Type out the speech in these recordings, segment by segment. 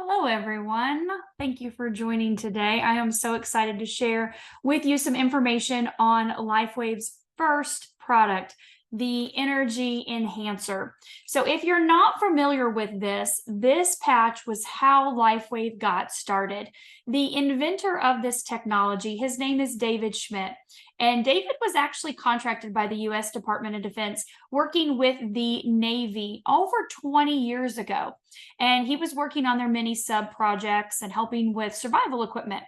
Hello, everyone. Thank you for joining today. I am so excited to share with you some information on LifeWave's first product, the Energy Enhancer. So, if you're not familiar with this patch was how LifeWave got started. The inventor of this technology, his name is David Schmidt. And David was actually contracted by the US Department of Defense working with the Navy over 20 years ago. And he was working on their mini sub projects and helping with survival equipment.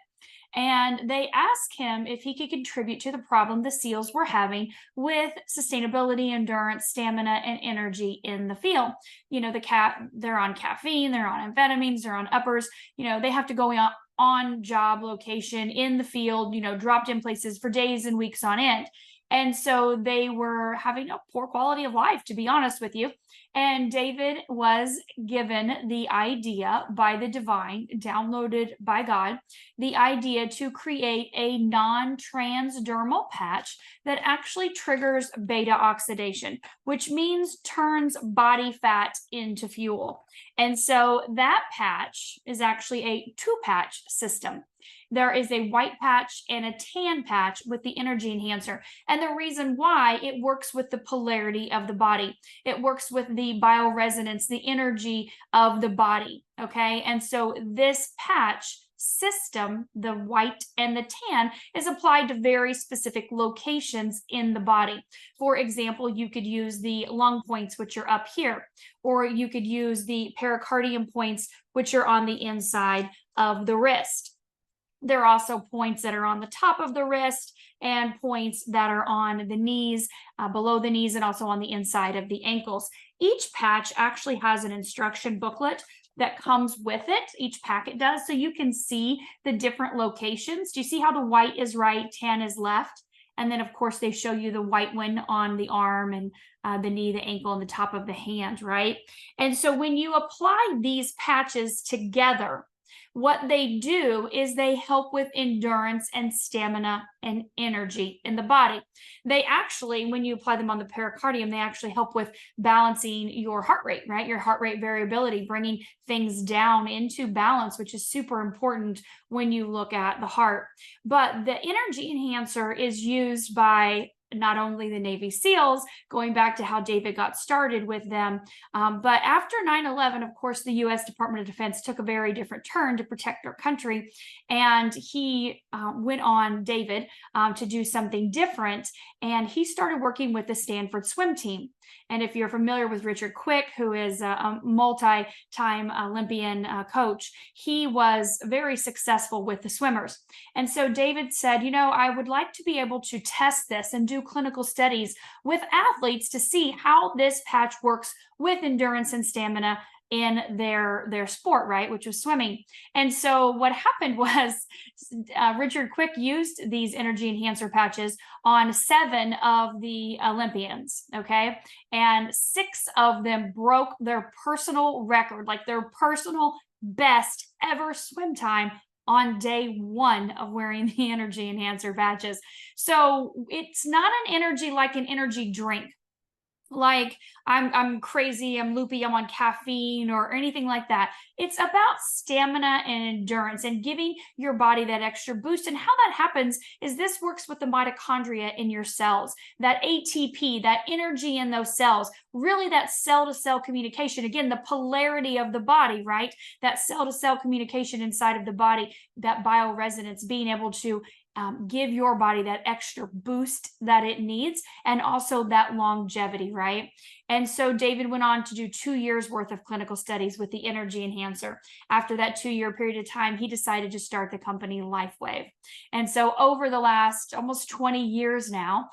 And they asked him if he could contribute to the problem the SEALs were having with sustainability, endurance, stamina, and energy in the field. They're on caffeine, they're on amphetamines, they're on uppers. They have to go on job location in the field, dropped in places for days and weeks on end. And so they were having a poor quality of life, to be honest with you. And David was given the idea by the divine, downloaded by God, the idea to create a non-transdermal patch that actually triggers beta oxidation, which means turns body fat into fuel. And so that patch is actually a two-patch system. There is a white patch and a tan patch with the Energy Enhancer. And the reason why, it works with the polarity of the body. It works with the bioresonance, the energy of the body. Okay. And so this patch system, the white and the tan, is applied to very specific locations in the body. For example, you could use the lung points, which are up here, or you could use the pericardium points, which are on the inside of the wrist. There are also points that are on the top of the wrist and points that are on the knees, below the knees, and also on the inside of the ankles. Each patch actually has an instruction booklet that comes with it. Each packet does, so you can see the different locations. Do you see how the white is right, tan is left? And then, of course, they show you the white one on the arm and the knee, the ankle, and the top of the hand, right? And so when you apply these patches together, what they do is they help with endurance and stamina and energy in the body. They actually, when you apply them on the pericardium, they actually help with balancing your heart rate, right? Your heart rate variability, bringing things down into balance, which is super important when you look at the heart. But the Energy Enhancer is used by not only the Navy SEALs, going back to how David got started with them, but after 9/11, of course, the U.S. Department of Defense took a very different turn to protect our country, and he went on, David, to do something different, and he started working with the Stanford swim team. And if you're familiar with Richard Quick, who is a multi-time Olympian coach, he was very successful with the swimmers. And so David said, I would like to be able to test this and do clinical studies with athletes to see how this patch works with endurance and stamina in their sport, right, which was swimming. And so what happened was Richard Quick used these Energy Enhancer patches on 7 of the Olympians, okay? And 6 of them broke their personal record, like their personal best ever swim time on day 1 of wearing the Energy Enhancer patches. So it's not an energy like an energy drink. Like I'm crazy, I'm loopy, I'm on caffeine or anything like that. It's about stamina and endurance and giving your body that extra boost. And how that happens is this works with the mitochondria in your cells, that ATP, that energy in those cells, really that cell to cell communication. Again, the polarity of the body, right? That cell to cell communication inside of the body, that bioresonance, being able to give your body that extra boost that it needs, and also that longevity, right? And so David went on to do 2 years worth of clinical studies with the Energy Enhancer. After that 2-year period of time, he decided to start the company LifeWave. And so over the last almost 20 years now,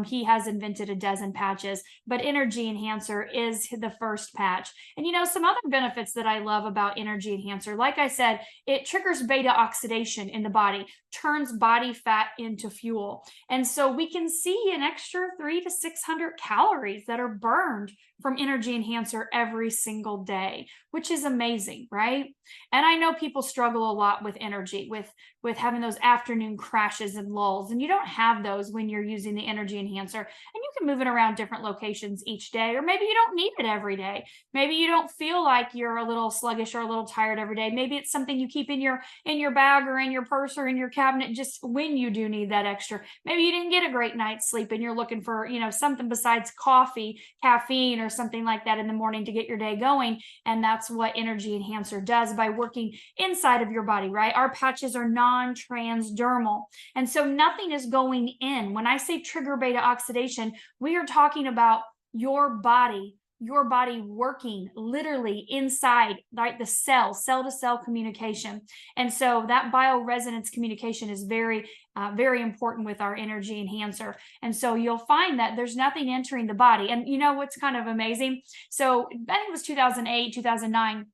he has invented a dozen patches, but Energy Enhancer is the first patch. And some other benefits that I love about Energy Enhancer, like I said, it triggers beta oxidation in the body, turns body fat into fuel. And so we can see an extra 300 to 600 calories that are burned earned from Energy Enhancer every single day, which is amazing, right? And I know people struggle a lot with energy, with having those afternoon crashes and lulls, and you don't have those when you're using the Energy Enhancer. And you can move it around different locations each day, or maybe you don't need it every day. Maybe you don't feel like you're a little sluggish or a little tired every day. Maybe it's something you keep in your bag or in your purse or in your cabinet just when you do need that extra. Maybe you didn't get a great night's sleep and you're looking for, something besides coffee, caffeine, or something like that in the morning to get your day going. And that's what Energy Enhancer does by working inside of your body, right? Our patches are non-transdermal. And so nothing is going in. When I say trigger beta oxidation, we are talking about your body working literally inside, right? The cell to cell communication. And so that bioresonance communication is very, very important with our Energy Enhancer. And so you'll find that there's nothing entering the body. And you know what's kind of amazing? So I think it was 2008, 2009.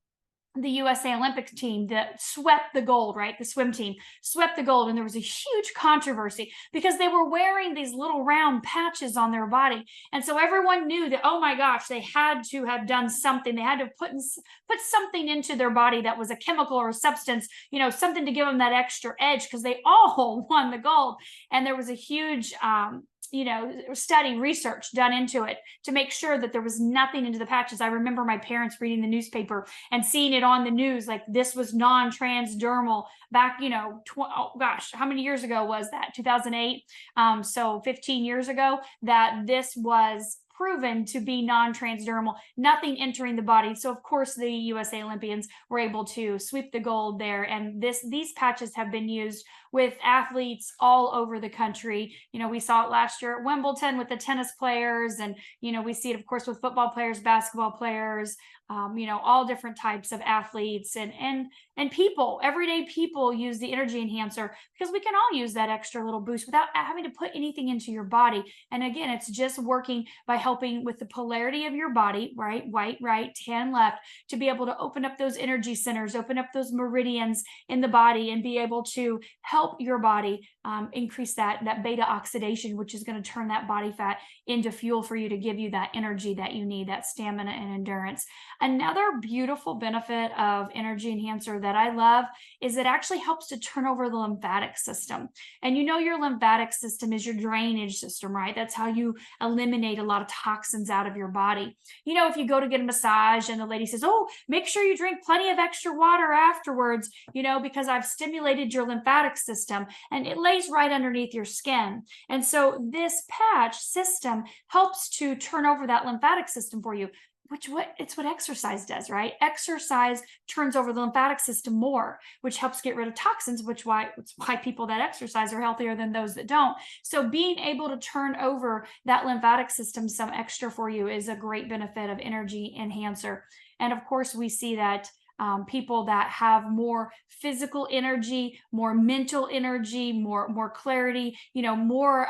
The USA Olympic team that swept the gold, right? The swim team swept the gold. And there was a huge controversy because they were wearing these little round patches on their body. And so everyone knew that, oh my gosh, they had to have done something. They had to put something into their body that was a chemical or a substance, something to give them that extra edge because they all won the gold. And there was a huge, study research done into it to make sure that there was nothing into the patches. I remember my parents reading the newspaper and seeing it on the news, like this was non-transdermal back, how many years ago was that? 2008. So 15 years ago, that this was proven to be non-transdermal, nothing entering the body. So of course the USA Olympians were able to sweep the gold there. And these patches have been used with athletes all over the country. We saw it last year at Wimbledon with the tennis players, and we see it of course with football players, basketball players, all different types of athletes and people. Everyday people use the Energy Enhancer because we can all use that extra little boost without having to put anything into your body. And again, it's just working by helping with the polarity of your body, right? White, right, tan, left, to be able to open up those energy centers, open up those meridians in the body, and be able to help your body increase that beta oxidation, which is going to turn that body fat into fuel for you to give you that energy that you need, that stamina and endurance. Another beautiful benefit of Energy Enhancer that I love is it actually helps to turn over the lymphatic system. And your lymphatic system is your drainage system, right? That's how you eliminate a lot of toxins out of your body. If you go to get a massage and the lady says, oh, make sure you drink plenty of extra water afterwards, because I've stimulated your lymphatic system, and it lays right underneath your skin. And so this patch system helps to turn over that lymphatic system for you. It's what exercise does, right? Exercise turns over the lymphatic system more, which helps get rid of toxins, it's why people that exercise are healthier than those that don't. So being able to turn over that lymphatic system some extra for you is a great benefit of Energy Enhancer. And of course, we see that people that have more physical energy, more mental energy, more clarity, more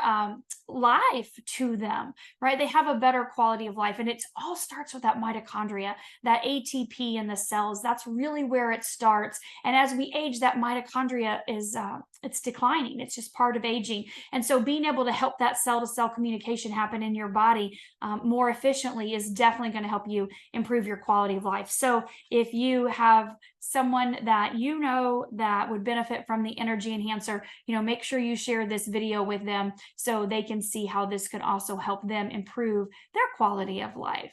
life to them, right? They have a better quality of life. And it all starts with that mitochondria, that ATP in the cells. That's really where it starts. And as we age, that mitochondria is it's declining. It's just part of aging. And so being able to help that cell-to-cell communication happen in your body more efficiently is definitely going to help you improve your quality of life. So if you have someone that that would benefit from the Energy Enhancer, make sure you share this video with them so they can see how this could also help them improve their quality of life.